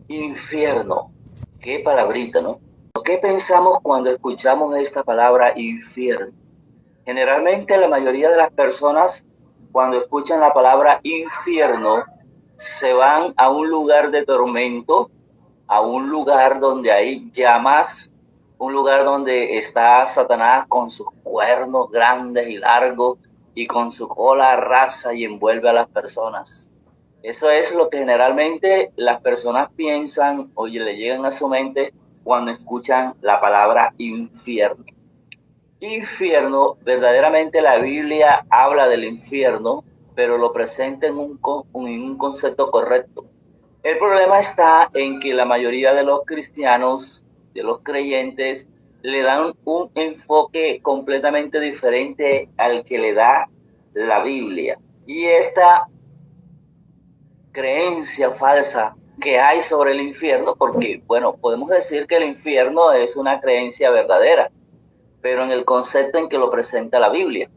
Infierno, qué palabrita, ¿no? ¿Qué pensamos cuando escuchamos esta palabra infierno? Generalmente la mayoría de las personas cuando escuchan la palabra infierno se van a un lugar de tormento, a un lugar donde hay llamas, un lugar donde está Satanás con sus cuernos grandes y largos y con su cola arrasa y envuelve a las personas. Eso es lo que generalmente las personas piensan o le llegan a su mente cuando escuchan la palabra infierno. Infierno, verdaderamente la Biblia habla del infierno, pero lo presenta en un concepto correcto. El problema está en que la mayoría de los cristianos, de los creyentes, le dan un enfoque completamente diferente al que le da la Biblia. Y esta creencia falsa que hay sobre el infierno, porque, bueno, podemos decir que el infierno es una creencia verdadera, pero en el concepto en que lo presenta la Biblia.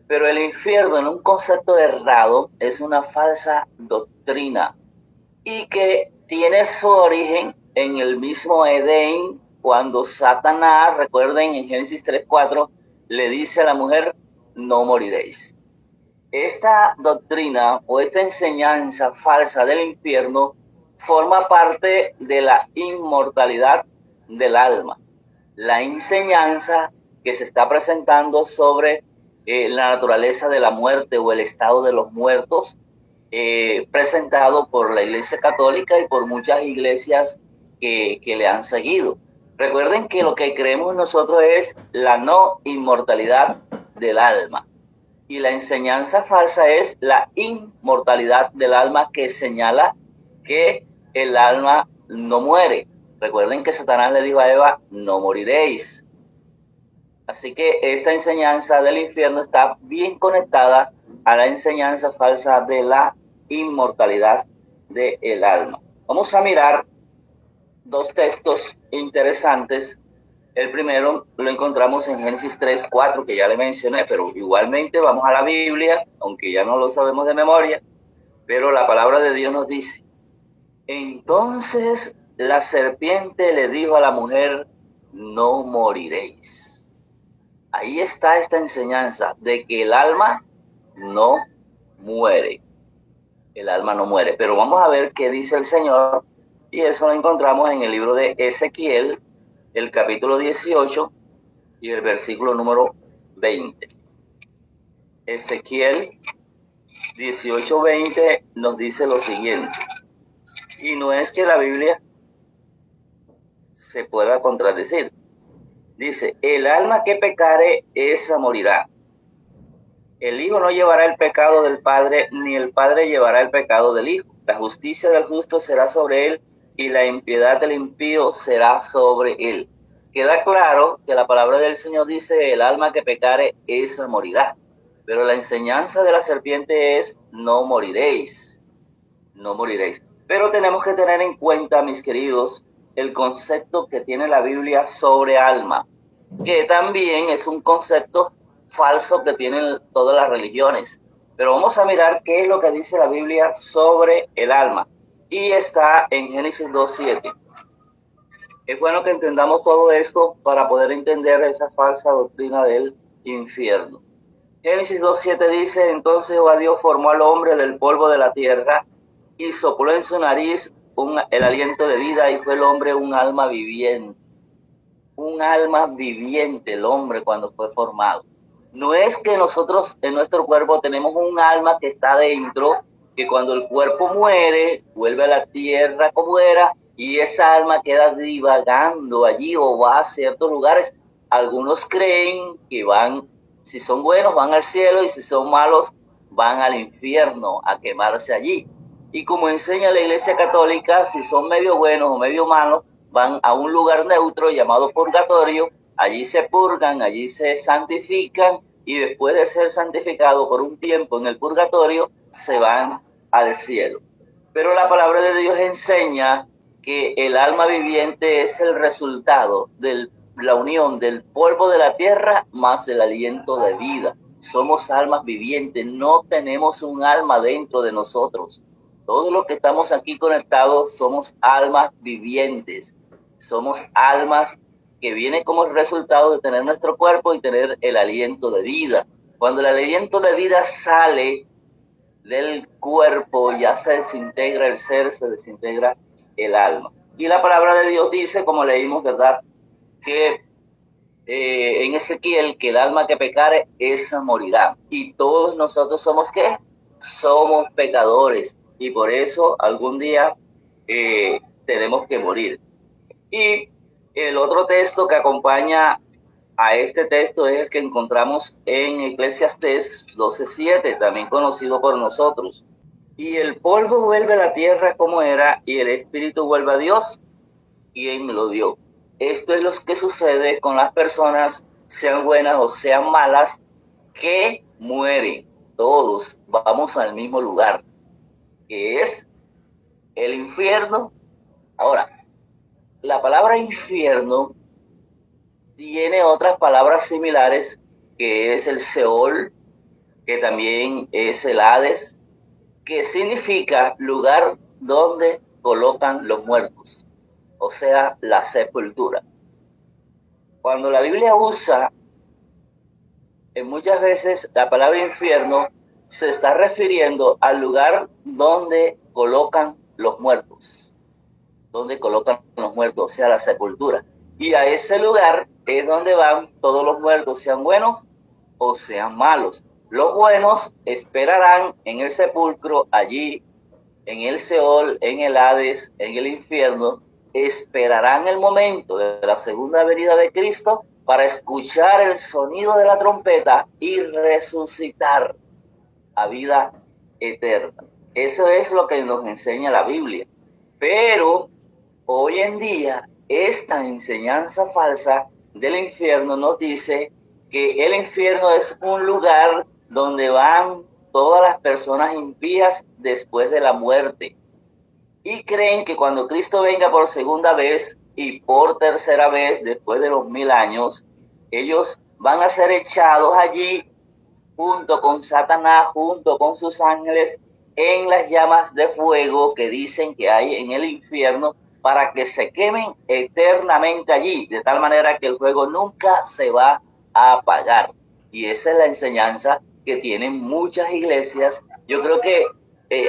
Pero el infierno en un concepto errado es una falsa doctrina y que tiene su origen en el mismo Edén, cuando Satanás, recuerden en Génesis 3:4, le dice a la mujer, no moriréis. Esta doctrina o esta enseñanza falsa del infierno forma parte de la inmortalidad del alma. La enseñanza que se está presentando sobre la naturaleza de la muerte o el estado de los muertos, presentado por la Iglesia Católica y por muchas iglesias que le han seguido. Recuerden que lo que creemos nosotros es la no inmortalidad del alma. Y la enseñanza falsa es la inmortalidad del alma, que señala que el alma no muere. Recuerden que Satanás le dijo a Eva, no moriréis. Así que esta enseñanza del infierno está bien conectada a la enseñanza falsa de la inmortalidad del alma. Vamos a mirar dos textos interesantes. El primero lo encontramos en Génesis 3:4, que ya le mencioné, pero igualmente vamos a la Biblia, aunque ya no lo sabemos de memoria, pero la palabra de Dios nos dice, entonces la serpiente le dijo a la mujer, no moriréis. Ahí está esta enseñanza de que el alma no muere. El alma no muere. Pero vamos a ver qué dice el Señor, y eso lo encontramos en el libro de Ezequiel, el capítulo 18 y el versículo número 20. Ezequiel 18:20 nos dice lo siguiente, y no es que la Biblia se pueda contradecir. Dice, el alma que pecare, esa morirá. El hijo no llevará el pecado del padre, ni el padre llevará el pecado del hijo. La justicia del justo será sobre él, y la impiedad del impío será sobre él. Queda claro que la palabra del Señor dice, el alma que pecare, esa morirá. Pero la enseñanza de la serpiente es, no moriréis, no moriréis. Pero tenemos que tener en cuenta, mis queridos, el concepto que tiene la Biblia sobre alma, que también es un concepto falso que tienen todas las religiones. Pero vamos a mirar qué es lo que dice la Biblia sobre el alma. Y está en Génesis 2:7. Es bueno que entendamos todo esto para poder entender esa falsa doctrina del infierno. Génesis 2:7 dice, entonces Jehová Dios formó al hombre del polvo de la tierra y sopló en su nariz el aliento de vida, y fue el hombre un alma viviente. Un alma viviente el hombre cuando fue formado. No es que nosotros en nuestro cuerpo tenemos un alma que está dentro, que cuando el cuerpo muere, vuelve a la tierra como era, y esa alma queda divagando allí o va a ciertos lugares. Algunos creen que van, si son buenos, van al cielo, y si son malos, van al infierno a quemarse allí. Y como enseña la Iglesia Católica, si son medio buenos o medio malos, van a un lugar neutro llamado purgatorio, allí se purgan, allí se santifican, y después de ser santificados por un tiempo en el purgatorio, se van al cielo. Pero la palabra de Dios enseña que el alma viviente es el resultado de la unión del polvo de la tierra más el aliento de vida. Somos almas vivientes, no tenemos un alma dentro de nosotros. Todos los que estamos aquí conectados somos almas vivientes, somos almas que vienen como el resultado de tener nuestro cuerpo y tener el aliento de vida. Cuando el aliento de vida sale del cuerpo, ya se desintegra el ser, se desintegra el alma. Y la palabra de Dios dice, como leímos, ¿verdad?, que en Ezequiel, que el alma que pecare, esa morirá. Y todos nosotros somos, ¿qué? Somos pecadores. Y por eso algún día tenemos que morir. Y el otro texto que acompaña a este texto es el que encontramos en Eclesiastés 12:7, también conocido por nosotros. Y el polvo vuelve a la tierra como era, y el espíritu vuelve a Dios, quien me lo dio. Esto es lo que sucede con las personas, sean buenas o sean malas, que mueren. Todos vamos al mismo lugar, que es el infierno. Ahora, la palabra infierno tiene otras palabras similares, que es el Seol, que también es el Hades, que significa lugar donde colocan los muertos, o sea, la sepultura. Cuando la Biblia usa muchas veces la palabra infierno, se está refiriendo al lugar donde colocan los muertos, o sea, la sepultura. Y a ese lugar es donde van todos los muertos, sean buenos o sean malos. Los buenos esperarán en el sepulcro, allí, en el Seol, en el Hades, en el infierno, esperarán el momento de la segunda venida de Cristo para escuchar el sonido de la trompeta y resucitar a vida eterna. Eso es lo que nos enseña la Biblia. Pero hoy en día, esta enseñanza falsa del infierno nos dice que el infierno es un lugar donde van todas las personas impías después de la muerte. Y creen que cuando Cristo venga por segunda vez y por tercera vez después de los 1000 años, ellos van a ser echados allí junto con Satanás, junto con sus ángeles, en las llamas de fuego que dicen que hay en el infierno, para que se quemen eternamente allí, de tal manera que el fuego nunca se va a apagar. Y esa es la enseñanza que tienen muchas iglesias. Yo creo que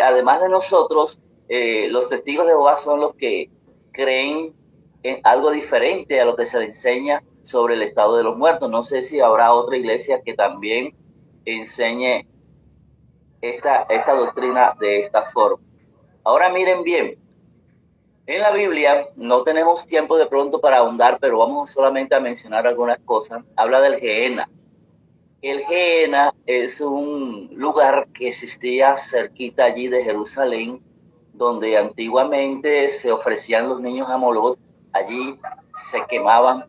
además de nosotros, los testigos de Jehová son los que creen en algo diferente a lo que se le enseña sobre el estado de los muertos. No sé si habrá otra iglesia que también enseñe esta doctrina de esta forma. Ahora miren bien, en la Biblia no tenemos tiempo de pronto para ahondar, pero vamos solamente a mencionar algunas cosas. Habla del Gehenna. El Gehenna es un lugar que existía cerquita allí de Jerusalén, donde antiguamente se ofrecían los niños a Moloch, allí se quemaban,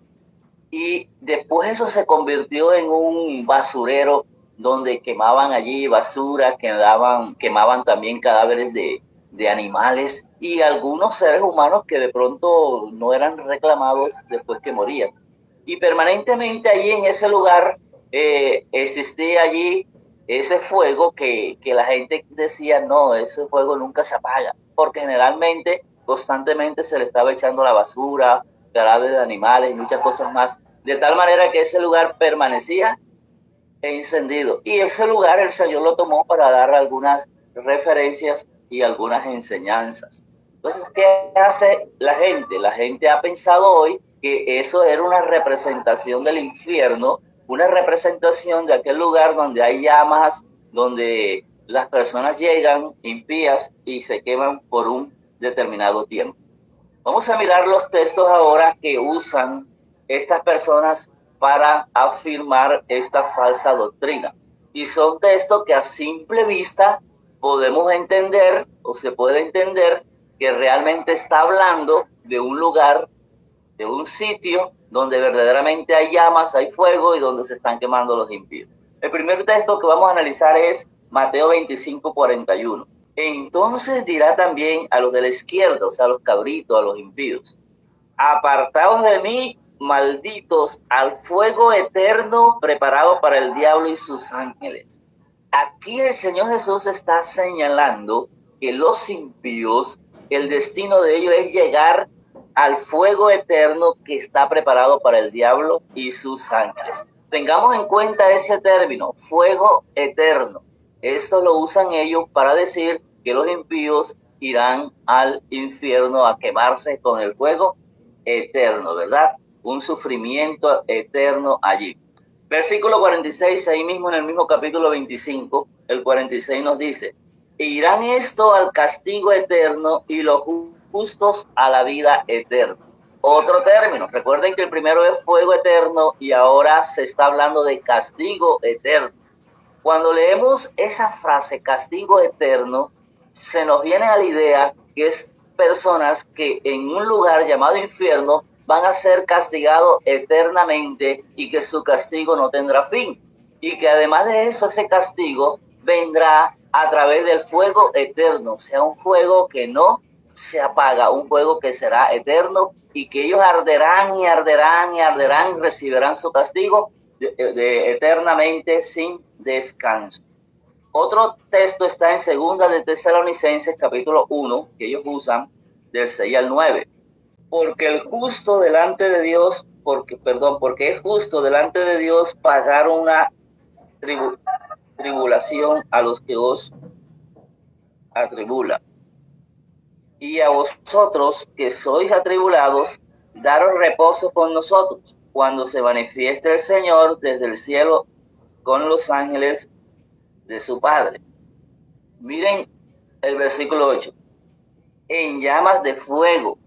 y después eso se convirtió en un basurero donde quemaban allí basura, quemaban también cadáveres de animales y algunos seres humanos que de pronto no eran reclamados después que morían. Y permanentemente allí en ese lugar existía allí ese fuego que la gente decía, no, ese fuego nunca se apaga, porque generalmente, constantemente se le estaba echando la basura, cadáveres de animales y muchas cosas más, de tal manera que ese lugar permanecía encendido. Y ese lugar el Señor lo tomó para dar algunas referencias y algunas enseñanzas. Entonces, ¿qué hace la gente? La gente ha pensado hoy que eso era una representación del infierno, una representación de aquel lugar donde hay llamas, donde las personas llegan impías y se queman por un determinado tiempo. Vamos a mirar los textos ahora que usan estas personas para afirmar esta falsa doctrina. Y son textos que a simple vista podemos entender, o se puede entender, que realmente está hablando de un lugar, de un sitio donde verdaderamente hay llamas, hay fuego y donde se están quemando los impíos. El primer texto que vamos a analizar es Mateo 25:41. Entonces dirá también a los de la izquierda, o sea, a los cabritos, a los impíos, apartaos de mí, malditos, al fuego eterno preparado para el diablo y sus ángeles. Aquí el Señor Jesús está señalando que los impíos, el destino de ellos es llegar al fuego eterno que está preparado para el diablo y sus ángeles. Tengamos en cuenta ese término, fuego eterno. Esto lo usan ellos para decir que los impíos irán al infierno a quemarse con el fuego eterno, ¿verdad? Un sufrimiento eterno allí. Versículo 46, ahí mismo en el mismo capítulo 25, el 46 nos dice: irán esto al castigo eterno y los justos a la vida eterna. Otro término, recuerden que el primero es fuego eterno y ahora se está hablando de castigo eterno. Cuando leemos esa frase, castigo eterno, se nos viene a la idea que es personas que en un lugar llamado infierno van a ser castigados eternamente y que su castigo no tendrá fin. Y que además de eso, ese castigo vendrá a través del fuego eterno, o sea, un fuego que no se apaga, un fuego que será eterno y que ellos arderán y arderán y arderán, recibirán su castigo eternamente sin descanso. Otro texto está en Segunda de Tesalonicenses, capítulo 1, que ellos usan del 6 al 9. Porque el justo delante de Dios, porque es justo delante de Dios pagar una tribulación a los que os atribulan. Y a vosotros que sois atribulados, daros reposo con nosotros, cuando se manifieste el Señor desde el cielo con los ángeles de su Padre. Miren el versículo 8. En llamas de fuego.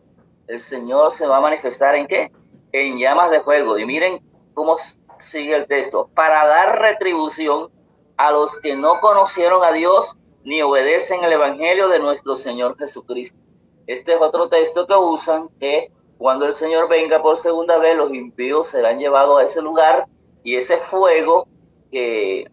El Señor se va a manifestar ¿en qué? En llamas de fuego. Y miren cómo sigue el texto. Para dar retribución a los que no conocieron a Dios ni obedecen el evangelio de nuestro Señor Jesucristo. Este es otro texto que usan, que cuando el Señor venga por segunda vez, los impíos serán llevados a ese lugar y ese fuego que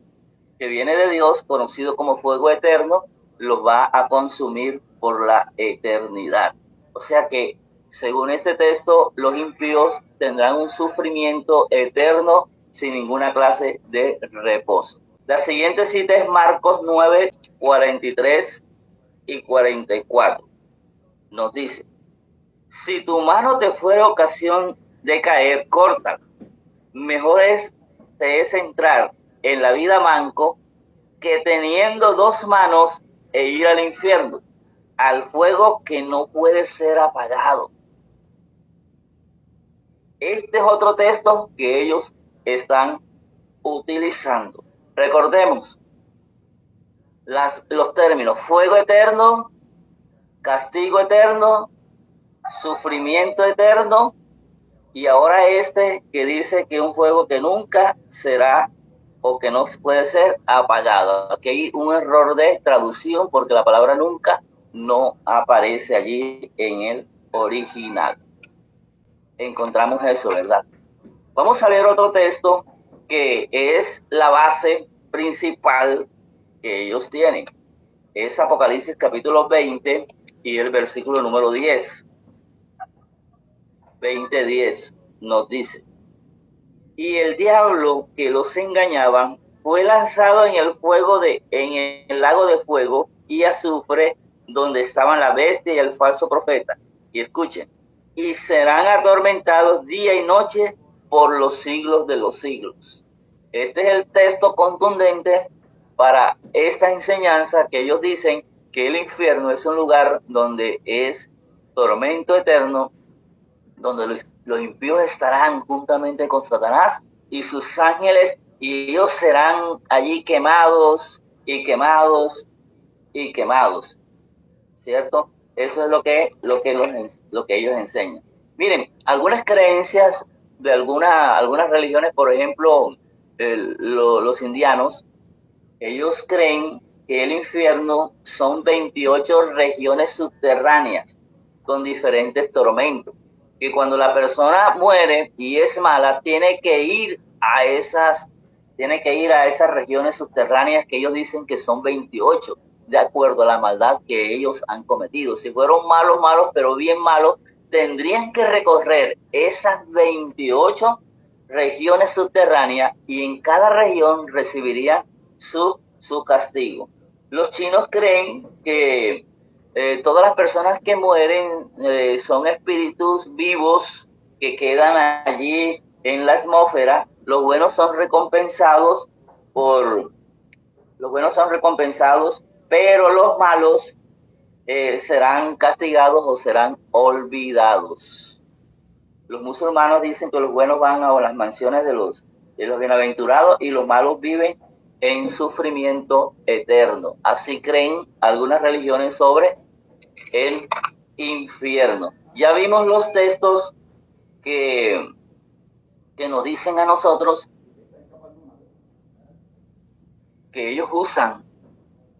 viene de Dios, conocido como fuego eterno, los va a consumir por la eternidad. O sea que, según este texto, los impíos tendrán un sufrimiento eterno sin ninguna clase de reposo. La siguiente cita es Marcos 9, 43 y 44. Nos dice: si tu mano te fuera ocasión de caer, córtala. Mejor te es entrar en la vida manco que teniendo dos manos e ir al infierno, al fuego que no puede ser apagado. Este es otro texto que ellos están utilizando. Recordemos los términos: fuego eterno, castigo eterno, sufrimiento eterno, y ahora este que dice que un fuego que nunca será o que no puede ser apagado. Aquí hay un error de traducción porque la palabra nunca no aparece allí en el original. Encontramos eso, ¿verdad? Vamos a leer otro texto que es la base principal que ellos tienen. Es Apocalipsis capítulo 20 y el versículo número 10. 20:10 nos dice: y el diablo que los engañaba fue lanzado en el lago de fuego y azufre, donde estaban la bestia y el falso profeta. Y escuchen: y serán atormentados día y noche por los siglos de los siglos. Este es el texto contundente para esta enseñanza, que ellos dicen que el infierno es un lugar donde es tormento eterno, donde los impíos estarán juntamente con Satanás y sus ángeles, y ellos serán allí quemados y quemados y quemados, ¿cierto? Eso es lo que ellos enseñan. Miren, algunas creencias de algunas religiones, por ejemplo, los indianos, ellos creen que el infierno son 28 regiones subterráneas con diferentes tormentos. Que cuando la persona muere y es mala, tiene que ir a esas regiones subterráneas que ellos dicen que son 28, de acuerdo a la maldad que ellos han cometido. Si fueron malos, pero bien malos, tendrían que recorrer esas 28 regiones subterráneas y en cada región recibirían su castigo. Los chinos creen que todas las personas que mueren son espíritus vivos que quedan allí en la atmósfera. Los buenos son recompensados pero los malos serán castigados o serán olvidados. Los musulmanes dicen que los buenos van a las mansiones de los bienaventurados y los malos viven en sufrimiento eterno. Así creen algunas religiones sobre el infierno. Ya vimos los textos que nos dicen a nosotros que ellos usan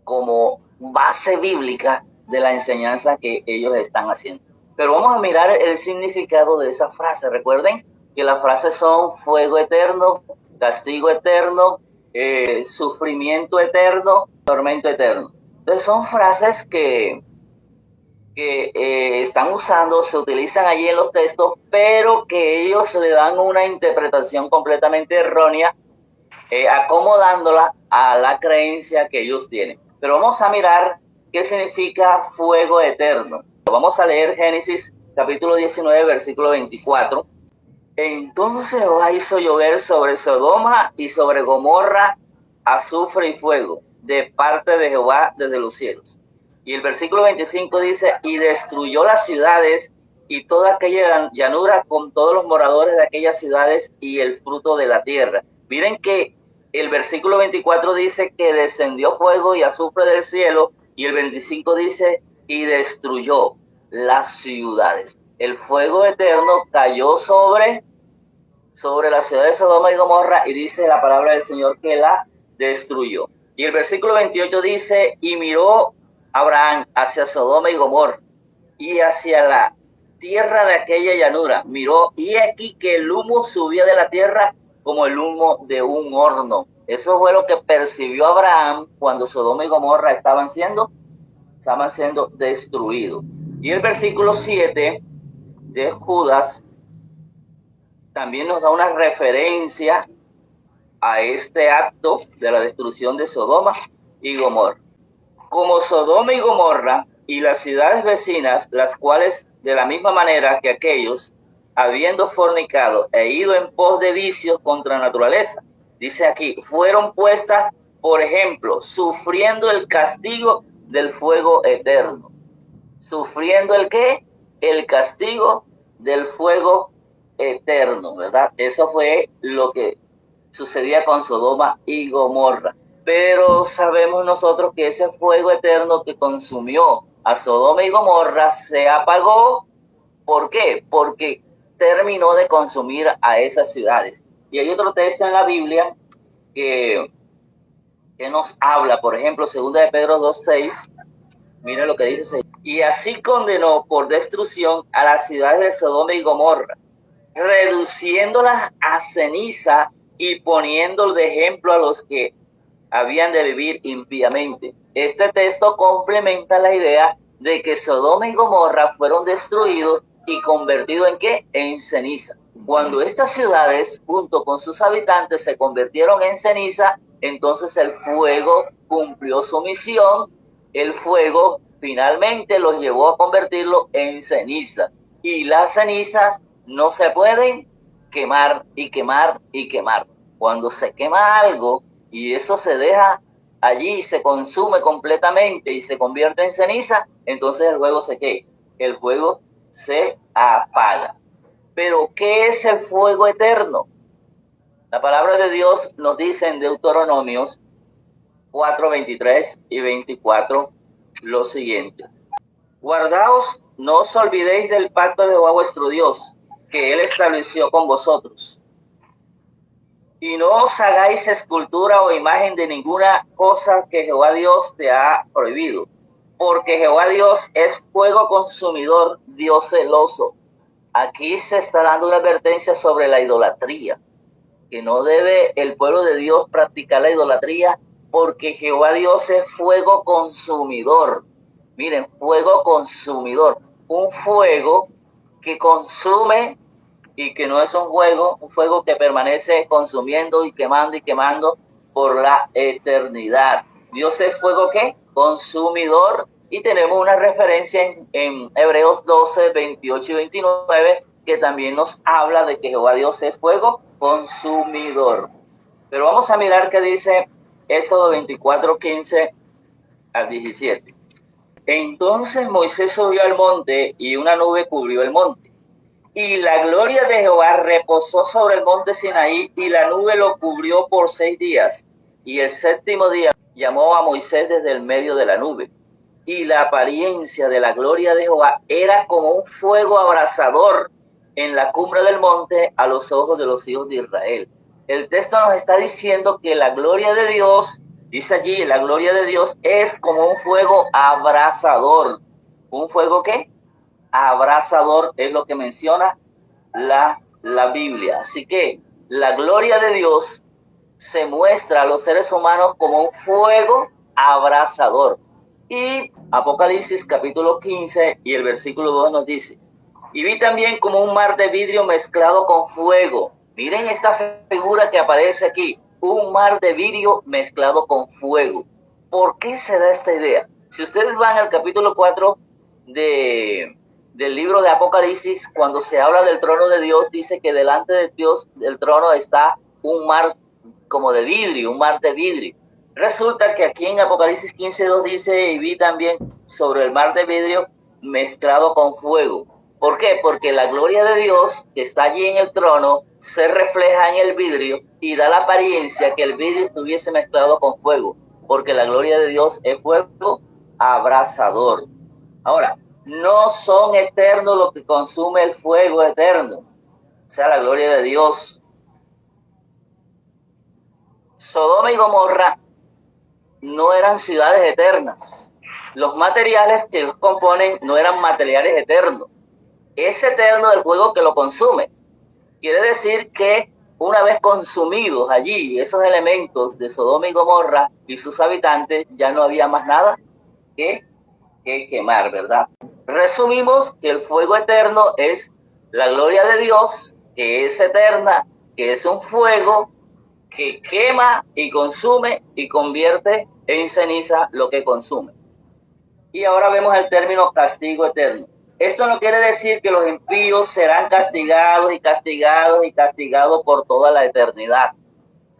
como base bíblica de la enseñanza que ellos están haciendo. Pero vamos a mirar el significado de esa frase. Recuerden que las frases son fuego eterno, castigo eterno, sufrimiento eterno, tormento eterno. Entonces son frases que están usando, se utilizan allí en los textos, pero que ellos le dan una interpretación completamente errónea, acomodándola a la creencia que ellos tienen. Pero vamos a mirar qué significa fuego eterno. Vamos a leer Génesis capítulo 19, versículo 24. Entonces Jehová hizo llover sobre Sodoma y sobre Gomorra azufre y fuego de parte de Jehová desde los cielos. Y el versículo 25 dice, y destruyó las ciudades y toda aquella llanura con todos los moradores de aquellas ciudades y el fruto de la tierra. Miren que el versículo 24 dice que descendió fuego y azufre del cielo, y el 25 dice, y destruyó las ciudades. El fuego eterno cayó sobre la ciudad de Sodoma y Gomorra, y dice la palabra del Señor que la destruyó. Y el versículo 28 dice, y miró Abraham hacia Sodoma y Gomorra, y hacia la tierra de aquella llanura, miró, y aquí que el humo subía de la tierra como el humo de un horno. Eso fue lo que percibió Abraham cuando Sodoma y Gomorra estaban siendo destruidos. Y el versículo 7 de Judas también nos da una referencia a este acto de la destrucción de Sodoma y Gomorra. Como Sodoma y Gomorra y las ciudades vecinas, las cuales de la misma manera que aquellos, habiendo fornicado e ido en pos de vicios contra la naturaleza, dice aquí, fueron puestas, por ejemplo, sufriendo el castigo del fuego eterno. ¿Sufriendo el qué? El castigo del fuego eterno, ¿verdad? Eso fue lo que sucedía con Sodoma y Gomorra. Pero sabemos nosotros que ese fuego eterno que consumió a Sodoma y Gomorra se apagó. ¿Por qué? Porque terminó de consumir a esas ciudades. Y hay otro texto en la Biblia que nos habla, por ejemplo, 2 de Pedro 2:6. Miren lo que dice. Y así condenó por destrucción a las ciudades de Sodoma y Gomorra, reduciéndolas a ceniza y poniendo de ejemplo a los que habían de vivir impíamente. Este texto complementa la idea de que Sodoma y Gomorra fueron destruidos y convertidos ¿en qué? En ceniza. Cuando estas ciudades, junto con sus habitantes, se convirtieron en ceniza, entonces el fuego cumplió su misión. El fuego finalmente los llevó a convertirlo en ceniza. Y las cenizas no se pueden quemar y quemar y quemar. Cuando se quema algo y eso se deja allí y se consume completamente y se convierte en ceniza, entonces el fuego el fuego se apaga. Pero ¿qué es el fuego eterno? La palabra de Dios nos dice en Deuteronomios 4, 23 y 24 lo siguiente. Guardaos, no os olvidéis del pacto de Jehová vuestro Dios, que él estableció con vosotros. Y no os hagáis escultura o imagen de ninguna cosa que Jehová Dios te ha prohibido, porque Jehová Dios es fuego consumidor, Dios celoso. Aquí se está dando una advertencia sobre la idolatría, que no debe el pueblo de Dios practicar la idolatría, porque Jehová Dios es fuego consumidor. Miren, fuego consumidor, un fuego que consume y que no es un fuego que permanece consumiendo y quemando por la eternidad. Dios es fuego ¿qué? Consumidor Y tenemos una referencia en Hebreos 12, 28 y 29, que también nos habla de que Jehová Dios es fuego consumidor. Pero vamos a mirar qué dice Éxodo 24, 15 al 17. Entonces Moisés subió al monte y una nube cubrió el monte. Y la gloria de Jehová reposó sobre el monte Sinaí y la nube lo cubrió por 6 días. Y el séptimo día llamó a Moisés desde el medio de la nube. Y la apariencia de la gloria de Jehová era como un fuego abrasador en la cumbre del monte a los ojos de los hijos de Israel. El texto nos está diciendo que la gloria de Dios, dice allí, la gloria de Dios es como un fuego abrasador. ¿Un fuego qué? Abrasador es lo que menciona la Biblia. Así que la gloria de Dios se muestra a los seres humanos como un fuego abrasador. Y Apocalipsis capítulo 15 y el versículo 2 nos dice, y vi también como un mar de vidrio mezclado con fuego. Miren esta figura que aparece aquí, un mar de vidrio mezclado con fuego. ¿Por qué se da esta idea? Si ustedes van al capítulo 4 del libro de Apocalipsis, cuando se habla del trono de Dios, dice que delante de Dios, del trono, está un mar como de vidrio, un mar de vidrio. Resulta que aquí en Apocalipsis 15:2 dice, y vi también sobre el mar de vidrio mezclado con fuego. ¿Por qué? Porque la gloria de Dios que está allí en el trono se refleja en el vidrio y da la apariencia que el vidrio estuviese mezclado con fuego, porque la gloria de Dios es fuego abrasador. Ahora, no son eternos lo que consume el fuego eterno, o sea, la gloria de Dios. Sodoma y Gomorra no eran ciudades eternas. Los materiales que los componen no eran materiales eternos. Es eterno el fuego que lo consume. Quiere decir que una vez consumidos allí esos elementos de Sodoma y Gomorra y sus habitantes, ya no había más nada que quemar, ¿verdad? Resumimos que el fuego eterno es la gloria de Dios, que es eterna, que es un fuego que quema y consume y convierte en ceniza lo que consume. Y ahora vemos el término castigo eterno. Esto no quiere decir que los impíos serán castigados y castigados y castigados por toda la eternidad.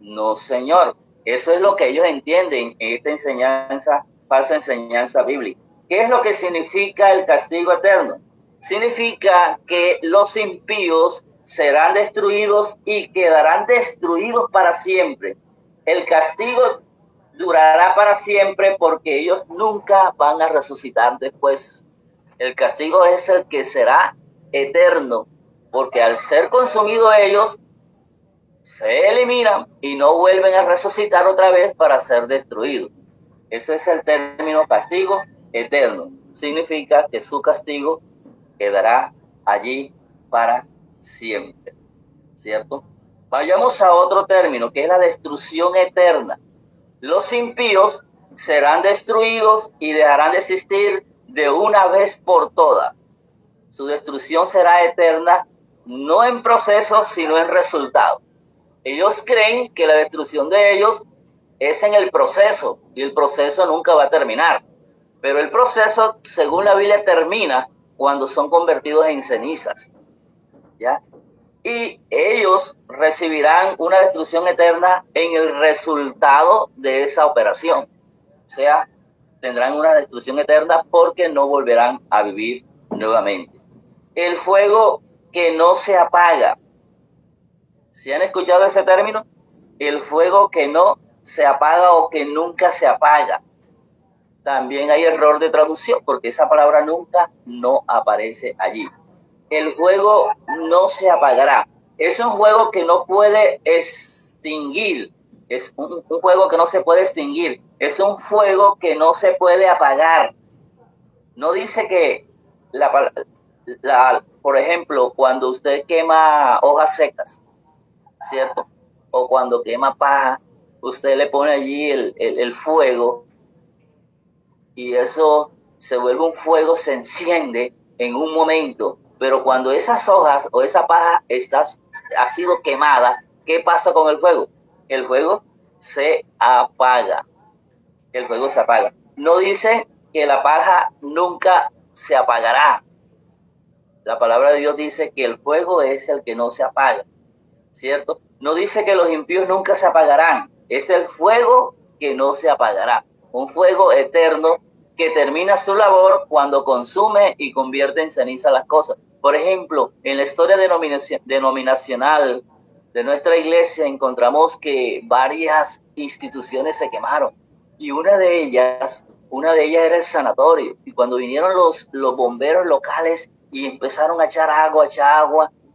No, señor. Eso es lo que ellos entienden en esta enseñanza, falsa enseñanza bíblica. ¿Qué es lo que significa el castigo eterno? Significa que los impíos serán destruidos y quedarán destruidos para siempre. El castigo durará para siempre porque ellos nunca van a resucitar después. El castigo es el que será eterno, porque al ser consumidos ellos, se eliminan y no vuelven a resucitar otra vez para ser destruidos. Ese es el término castigo eterno. Significa que su castigo quedará allí para siempre, ¿cierto? Vayamos a otro término, que es la destrucción eterna. Los impíos serán destruidos y dejarán de existir de una vez por todas. Su destrucción será eterna, no en proceso, sino en resultado. Ellos creen que la destrucción de ellos es en el proceso, y el proceso nunca va a terminar. Pero el proceso, según la Biblia, termina cuando son convertidos en cenizas, ¿ya? Y ellos recibirán una destrucción eterna en el resultado de esa operación. O sea, tendrán una destrucción eterna porque no volverán a vivir nuevamente. El fuego que no se apaga. ¿Sí han escuchado ese término? El fuego que no se apaga o que nunca se apaga. También hay error de traducción porque esa palabra nunca no aparece allí. El fuego no se apagará. Es un fuego que no puede extinguir. Es un fuego que no se puede extinguir. Es un fuego que no se puede apagar. No dice que, por ejemplo, cuando usted quema hojas secas, ¿cierto? O cuando quema paja, usted le pone allí el fuego y eso se vuelve un fuego, se enciende en un momento. Pero cuando esas hojas o esa paja ha sido quemada, ¿qué pasa con el fuego? El fuego se apaga. El fuego se apaga. No dice que la paja nunca se apagará. La palabra de Dios dice que el fuego es el que no se apaga, ¿cierto? No dice que los impíos nunca se apagarán, es el fuego que no se apagará, un fuego eterno que termina su labor cuando consume y convierte en ceniza las cosas. Por ejemplo, en la historia denominacional de nuestra iglesia encontramos que varias instituciones se quemaron y una de ellas era el sanatorio. Y cuando vinieron los bomberos locales y empezaron a echar agua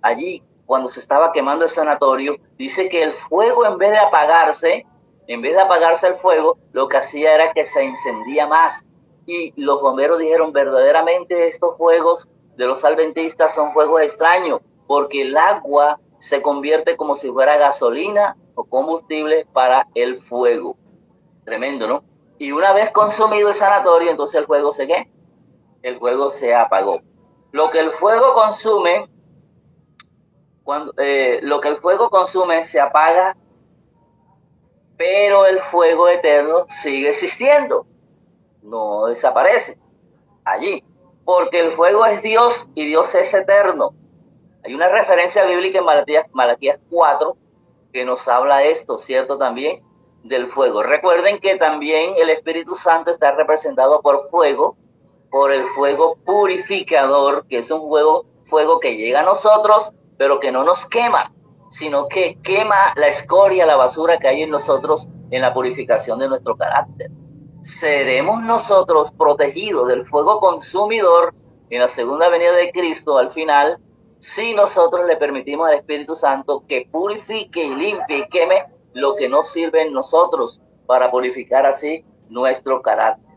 allí, cuando se estaba quemando el sanatorio, dice que el fuego en vez de apagarse el fuego, lo que hacía era que se encendía más. Y los bomberos dijeron, verdaderamente estos fuegos de los adventistas son fuegos extraños, porque el agua se convierte como si fuera gasolina o combustible para el fuego. Tremendo, ¿no? Y una vez consumido el sanatorio, entonces el fuego el fuego se apagó. Lo que el fuego consume, lo que el fuego consume se apaga, pero el fuego eterno sigue existiendo, no desaparece allí, porque el fuego es Dios y Dios es eterno. Hay una referencia bíblica en Malaquías 4 que nos habla esto, ¿cierto? También del fuego. Recuerden que también el Espíritu Santo está representado por fuego, por el fuego purificador, que es un fuego que llega a nosotros, pero que no nos quema, sino que quema la escoria, la basura que hay en nosotros en la purificación de nuestro carácter. Seremos nosotros protegidos del fuego consumidor en la segunda venida de Cristo al final, si nosotros le permitimos al Espíritu Santo que purifique y limpie y queme lo que no sirve en nosotros para purificar así nuestro carácter.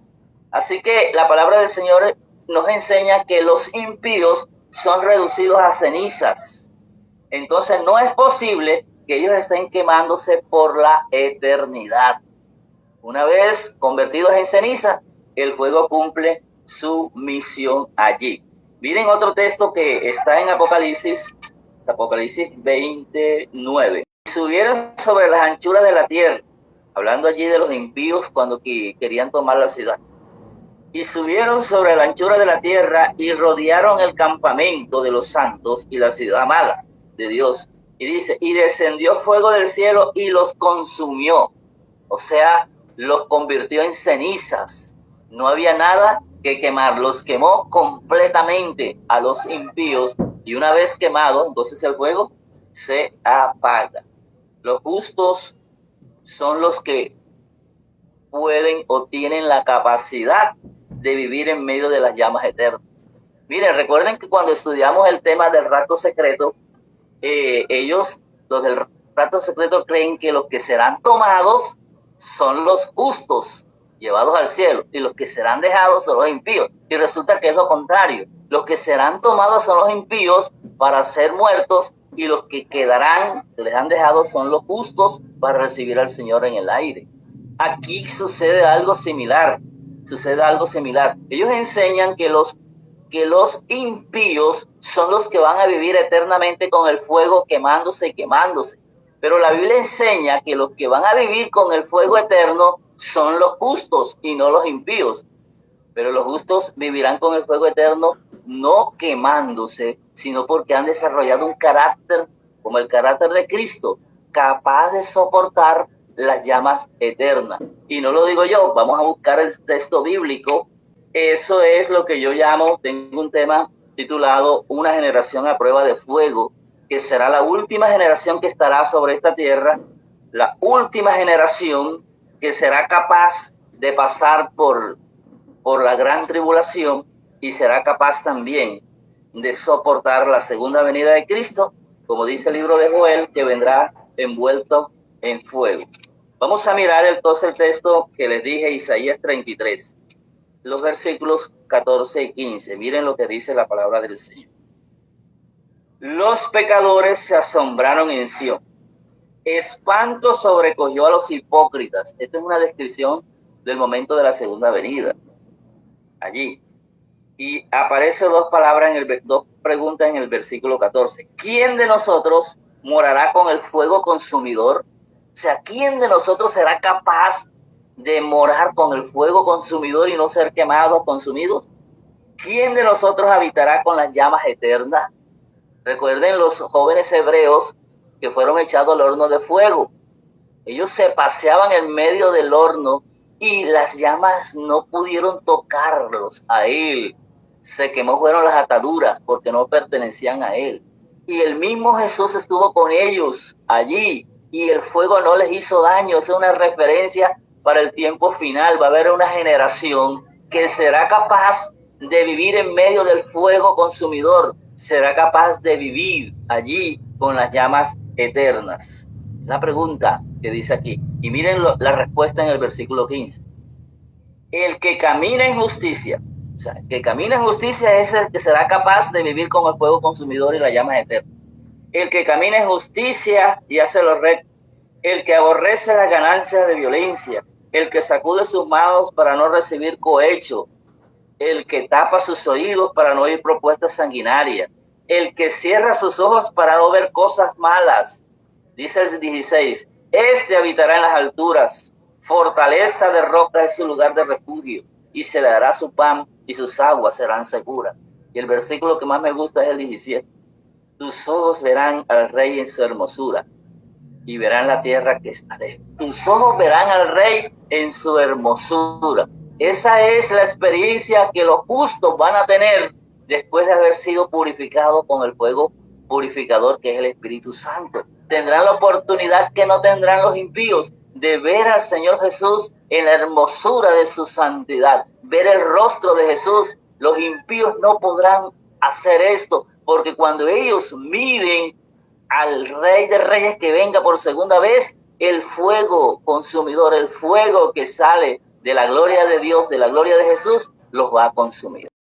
Así que la palabra del Señor nos enseña que los impíos son reducidos a cenizas. Entonces no es posible que ellos estén quemándose por la eternidad. Una vez convertidos en ceniza, el fuego cumple su misión allí. Miren otro texto que está en Apocalipsis 29. Subieron sobre las anchuras de la tierra, hablando allí de los impíos cuando querían tomar la ciudad. Y subieron sobre la anchura de la tierra y rodearon el campamento de los santos y la ciudad amada de Dios. Y dice, y descendió fuego del cielo y los consumió. O sea, los convirtió en cenizas. No había nada que quemar. Los quemó completamente a los impíos. Y una vez quemado, entonces el fuego se apaga. Los justos son los que pueden o tienen la capacidad de vivir en medio de las llamas eternas. Miren, recuerden que cuando estudiamos el tema del rapto secreto, los del rapto secreto creen que los que serán tomados son los justos, llevados al cielo, y los que serán dejados son los impíos. Y resulta que es lo contrario. Los que serán tomados son los impíos para ser muertos, y los que quedarán, que les han dejado, son los justos para recibir al Señor en el aire. Aquí sucede algo similar. Ellos enseñan que los impíos son los que van a vivir eternamente con el fuego quemándose y quemándose. Pero la Biblia enseña que los que van a vivir con el fuego eterno son los justos y no los impíos. Pero los justos vivirán con el fuego eterno no quemándose, sino porque han desarrollado un carácter como el carácter de Cristo, capaz de soportar las llamas eternas. Y no lo digo yo, vamos a buscar el texto bíblico. Eso es lo que yo llamo, tengo un tema titulado Una generación a prueba de fuego, que será la última generación que estará sobre esta tierra, la última generación que será capaz de pasar por la gran tribulación y será capaz también de soportar la segunda venida de Cristo, como dice el libro de Joel, que vendrá envuelto en fuego. Vamos a mirar entonces el texto que les dije, Isaías 33, los versículos 14 y 15. Miren lo que dice la palabra del Señor. Los pecadores se asombraron en Sión. Espanto sobrecogió a los hipócritas. Esta es una descripción del momento de la segunda venida. Allí. Y aparece dos preguntas en el versículo 14. ¿Quién de nosotros morará con el fuego consumidor? O sea, ¿quién de nosotros será capaz de morar con el fuego consumidor y no ser quemados, consumidos? ¿Quién de nosotros habitará con las llamas eternas? Recuerden los jóvenes hebreos que fueron echados al horno de fuego. Ellos se paseaban en medio del horno y las llamas no pudieron tocarlos a él. Se quemó fueron las ataduras porque no pertenecían a él. Y el mismo Jesús estuvo con ellos allí y el fuego no les hizo daño. Es una referencia para el tiempo final. Va a haber una generación que será capaz de vivir en medio del fuego consumidor. Será capaz de vivir allí con las llamas eternas. La pregunta que dice aquí, y miren la respuesta en el versículo 15. El que camina en justicia, o sea, el que camina en justicia es el que será capaz de vivir con el fuego consumidor y las llamas eternas. El que camina en justicia y hace lo recto, el que aborrece la ganancia de violencia, el que sacude sus manos para no recibir cohecho, el que tapa sus oídos para no oír propuestas sanguinarias, el que cierra sus ojos para no ver cosas malas. Dice el 16, este habitará en las alturas, fortaleza de roca es su lugar de refugio, y se le dará su pan y sus aguas serán seguras. Y el versículo que más me gusta es el 17. Tus ojos verán al rey en su hermosura, y verán la tierra que está lejos. Tus ojos verán al rey en su hermosura. Esa es la experiencia que los justos van a tener después de haber sido purificados con el fuego purificador que es el Espíritu Santo. Tendrán la oportunidad que no tendrán los impíos de ver al Señor Jesús en la hermosura de su santidad, ver el rostro de Jesús. Los impíos no podrán hacer esto, porque cuando ellos miren al Rey de Reyes que venga por segunda vez, el fuego consumidor, el fuego que sale de la gloria de Dios, de la gloria de Jesús, los va a consumir.